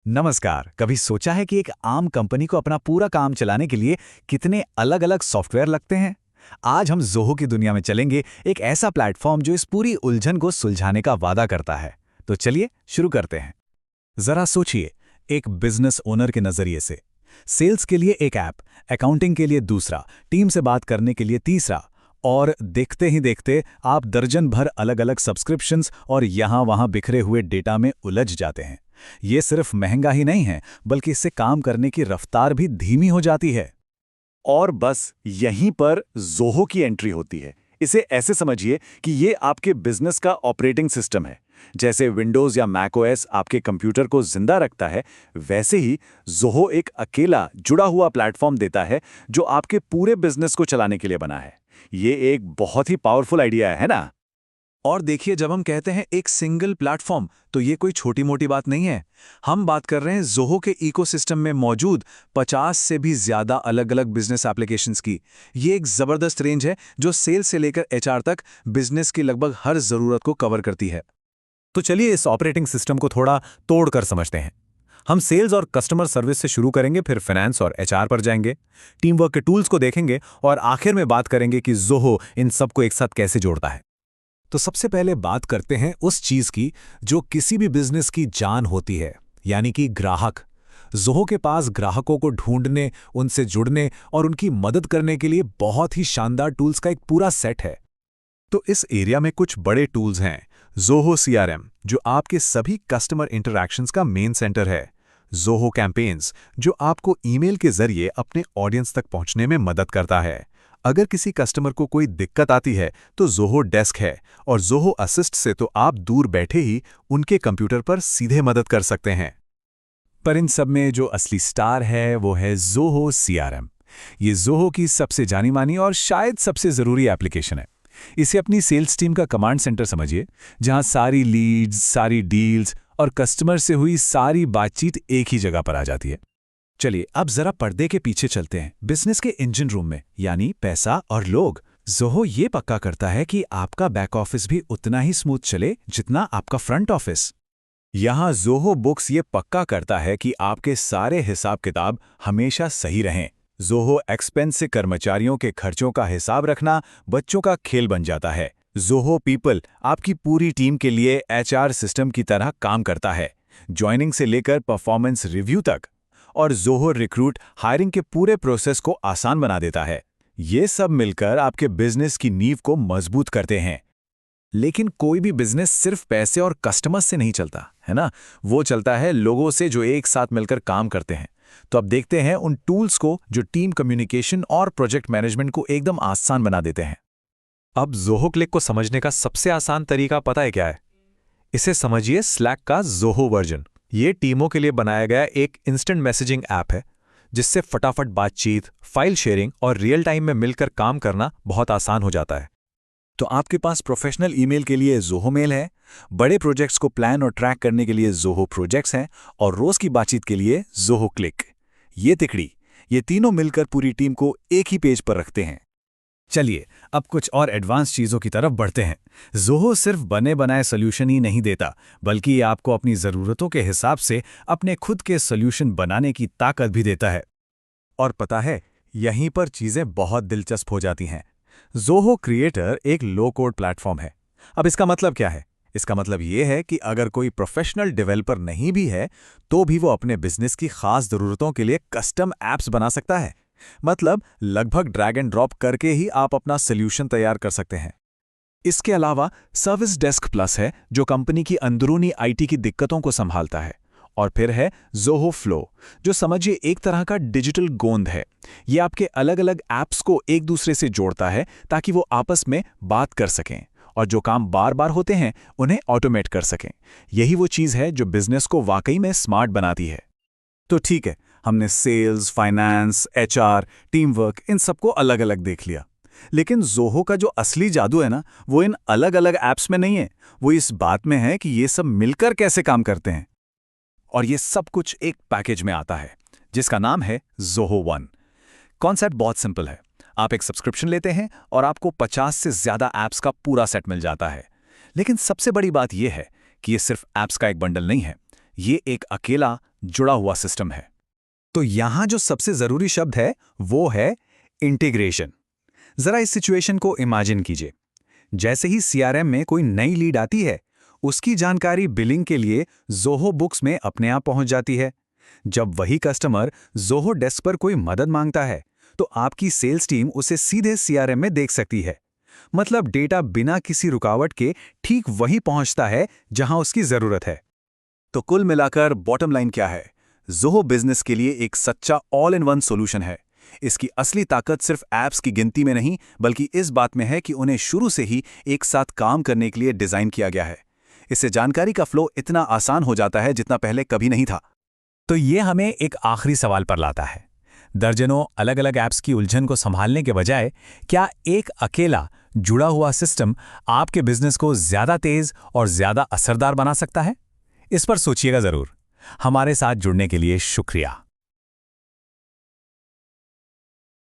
नमस्कार। कभी सोचा है कि एक आम कंपनी को अपना पूरा काम चलाने के लिए कितने अलग-अलग सॉफ्टवेयर लगते हैं? आज हम ज़ोहो की दुनिया में चलेंगे, एक ऐसा प्लेटफॉर्म जो इस पूरी उलझन को सुलझाने का वादा करता है। तो चलिए शुरू करते हैं। जरा सोचिए, एक बिजनेस ओनर के नजरिए से सेल्स के लिए एक ऐप, अकाउंटिंग के लिए दूसरा, टीम से बात करने के लिए तीसरा, और देखते ही देखते आप दर्जन भर अलग-अलग सब्सक्रिप्शंस और यहाँ-वहाँ बिखरे हुए डेटा में उलझ जाते हैं। ये सिर्फ महंगा ही नहीं है, बल्कि इससे काम करने की रफ्तार भी धीमी हो जाती है। और बस यहीं पर ज़ोहो की एंट्री होती है। इसे ऐसे समझिए कि ये आपके बिजनेस का ऑपरेटिंग सिस्टम है। जैसे विंडोज़ या मैक ओएस आपके कंप्यूटर को जिंदा रखता है, वैसे ही ज़ोहो एक अकेला जुड़ा हुआ प्लेटफॉर्म देता है जो आपके पूरे बिजनेस को चलाने के लिए बना है। ये एक बहुत ही पावरफुल आइडिया है ना? और देखिए, जब हम कहते हैं एक सिंगल प्लेटफॉर्म, तो ये कोई छोटी मोटी बात नहीं है। हम बात कर रहे हैं ज़ोहो के इकोसिस्टम में मौजूद 50 से भी ज़्यादा अलग-अलग बिजनेस एप्लीकेशंस की। ये एक ज़बरदस्त रेंज है जो सेल्स से लेकर एचआर तक बिजनेस की लगभग हर ज़रूरत को कवर करती है। तो चलिए इस ऑपरेटिंग सिस्टम को थोड़ा तोड़कर समझते हैं। हम सेल्स और कस्टमर सर्विस से शुरू करेंगे, फिर फाइनेंस और एचआर पर जाएंगे, टीम वर्क के टूल्स को देखेंगे और आखिर में बात करेंगे कि ज़ोहो इन सबको एक साथ कैसे जोड़ता है। तो सबसे पहले बात करते हैं उस चीज की जो किसी भी बिजनेस की जान होती है, यानी कि ग्राहक। ज़ोहो के पास ग्राहकों को ढूंढने, उनसे जुड़ने और उनकी मदद करने के लिए बहुत ही शानदार टूल्स का एक पूरा सेट है। तो इस एरिया में कुछ बड़े टूल्स हैं। ज़ोहो सीआरएम, जो आपके सभी कस्टमर इंटरैक्शंस का मेन सेंटर है। ज़ोहो कैंपेन्स, जो आपको ईमेल के जरिए अपने ऑडियंस तक पहुंचने में मदद करता है। अगर किसी कस्टमर को कोई दिक्कत आती है तो ज़ोहो डेस्क है, और ज़ोहो असिस्ट से तो आप दूर बैठे ही उनके कंप्यूटर पर सीधे मदद कर सकते हैं। पर इन सब में जो असली स्टार है वो है ज़ोहो सीआरएम। ये ज़ोहो की सबसे जानी मानी और शायद सबसे ज़रूरी एप्लीकेशन है। इसे अपनी सेल्स टीम का कमांड सेंटर समझिए, जहां सारी लीड्स, सारी डील्स और कस्टमर से हुई सारी बातचीत एक ही जगह पर आ जाती है। चलिए अब जरा पर्दे के पीछे चलते हैं, बिजनेस के इंजन रूम में, यानी पैसा और लोग। ज़ोहो ये पक्का करता है कि आपका बैक ऑफिस भी उतना ही स्मूथ चले जितना आपका फ्रंट ऑफिस। यहाँ ज़ोहो बुक्स ये पक्का करता है कि आपके सारे हिसाब किताब हमेशा सही रहें। ज़ोहो एक्सपेंस से कर्मचारियों के खर्चों का हिसाब रखना बच्चों का खेल बन जाता है। ज़ोहो पीपल आपकी पूरी टीम के लिए एचआर सिस्टम की तरह काम करता है, ज्वाइनिंग से लेकर परफॉर्मेंस रिव्यू तक। और ज़ोहो रिक्रूट हायरिंग के पूरे प्रोसेस को आसान बना देता है। ये सब मिलकर आपके बिजनेस की नींव को मजबूत करते हैं। लेकिन कोई भी बिजनेस सिर्फ पैसे और कस्टमर्स से नहीं चलता, है ना? वो चलता है लोगों से जो एक साथ मिलकर काम करते हैं। तो अब देखते हैं उन टूल्स को जो टीम कम्युनिकेशन और प्रोजेक्ट मैनेजमेंट को एकदम आसान बना देते हैं। अब ज़ोहो क्लिक को समझने का सबसे आसान तरीका पता है क्या है? इसे समझिए स्लैक का ज़ोहो वर्जन। ये टीमों के लिए बनाया गया एक इंस्टेंट मैसेजिंग ऐप है, जिससे फटाफट बातचीत, फाइल शेयरिंग और रियल टाइम में मिलकर काम करना बहुत आसान हो जाता है। तो आपके पास प्रोफेशनल ईमेल के लिए ज़ोहो मेल है, बड़े प्रोजेक्ट्स को प्लान और ट्रैक करने के लिए ज़ोहो प्रोजेक्ट्स हैं, और रोज़ की बातचीत के लिए ज़ोहो क्लिक। ये तिकड़ी, ये तीनों मिलकर पूरी टीम को एक ही पेज पर रखते हैं। चलिए अब कुछ और एडवांस चीज़ों की तरफ बढ़ते हैं। ज़ोहो सिर्फ बने बनाए सॉल्यूशन ही नहीं देता, बल्कि ये आपको अपनी ज़रूरतों के हिसाब से अपने खुद के सॉल्यूशन बनाने की ताकत भी देता है। और पता है, यहीं पर चीज़ें बहुत दिलचस्प हो जाती हैं। ज़ोहो क्रिएटर एक लो कोड प्लेटफॉर्म है। अब इसका मतलब क्या है? इसका मतलब ये है कि अगर कोई प्रोफेशनल डेवलपर नहीं भी है, तो भी वो अपने बिजनेस की खास ज़रूरतों के लिए कस्टम ऐप्स बना सकता है। मतलब लगभग ड्रैग एंड ड्रॉप करके ही आप अपना सॉल्यूशन तैयार कर सकते हैं। इसके अलावा सर्विस डेस्क प्लस है, जो कंपनी की अंदरूनी आईटी की दिक्कतों को संभालता है। और फिर है ज़ोहो फ्लो, जो समझिए एक तरह का डिजिटल गोंद है। ये आपके अलग अलग ऐप्स को एक दूसरे से जोड़ता है ताकि वो आपस में बात कर सकें और जो काम बार बार होते हैं उन्हें ऑटोमेट कर सकें। यही वो चीज़ है जो बिजनेस को वाकई में स्मार्ट बनाती है। तो ठीक है, हमने sales, finance, HR, team work, इन सबको अलग अलग देख लिया। लेकिन ज़ोहो का जो असली जादू है ना, वो इन अलग अलग ऐप्स में नहीं है। वो इस बात में है कि ये सब मिलकर कैसे काम करते हैं। और ये सब कुछ एक पैकेज में आता है, जिसका नाम है ज़ोहो वन। कॉन्सेप्ट बहुत सिंपल है। आप एक सब्सक्रिप्शन लेते हैं और आपको 50 से ज़्यादा ऐप्स का पूरा सेट मिल जाता है। लेकिन सबसे बड़ी बात यह है कि ये सिर्फ ऐप्स का एक बंडल नहीं है। ये एक अकेला जुड़ा हुआ सिस्टम है। तो यहां जो सबसे जरूरी शब्द है वो है इंटीग्रेशन। जरा इस सिचुएशन को इमेजिन कीजिए। जैसे ही सीआरएम में कोई नई लीड आती है, उसकी जानकारी बिलिंग के लिए ज़ोहो बुक्स में अपने आप पहुंच जाती है। जब वही कस्टमर ज़ोहो डेस्क पर कोई मदद मांगता है, तो आपकी सेल्स टीम उसे सीधे सीआरएम में देख सकती है। मतलब डेटा बिना किसी रुकावट के ठीक वहीं पहुंचता है जहां उसकी जरूरत है। तो कुल मिलाकर बॉटम लाइन क्या है? ज़ोहो बिजनेस के लिए एक सच्चा ऑल इन वन सॉल्यूशन है। इसकी असली ताकत सिर्फ ऐप्स की गिनती में नहीं, बल्कि इस बात में है कि उन्हें शुरू से ही एक साथ काम करने के लिए डिजाइन किया गया है। इससे जानकारी का फ्लो इतना आसान हो जाता है जितना पहले कभी नहीं था। तो ये हमें एक आखिरी सवाल पर लाता है। दर्जनों अलग अलग ऐप्स की उलझन को संभालने के बजाय क्या एक अकेला जुड़ा हुआ सिस्टम आपके बिजनेस को ज्यादा तेज और ज्यादा असरदार बना सकता है? इस पर सोचिएगा जरूर। हमारे साथ जुड़ने के लिए शुक्रिया।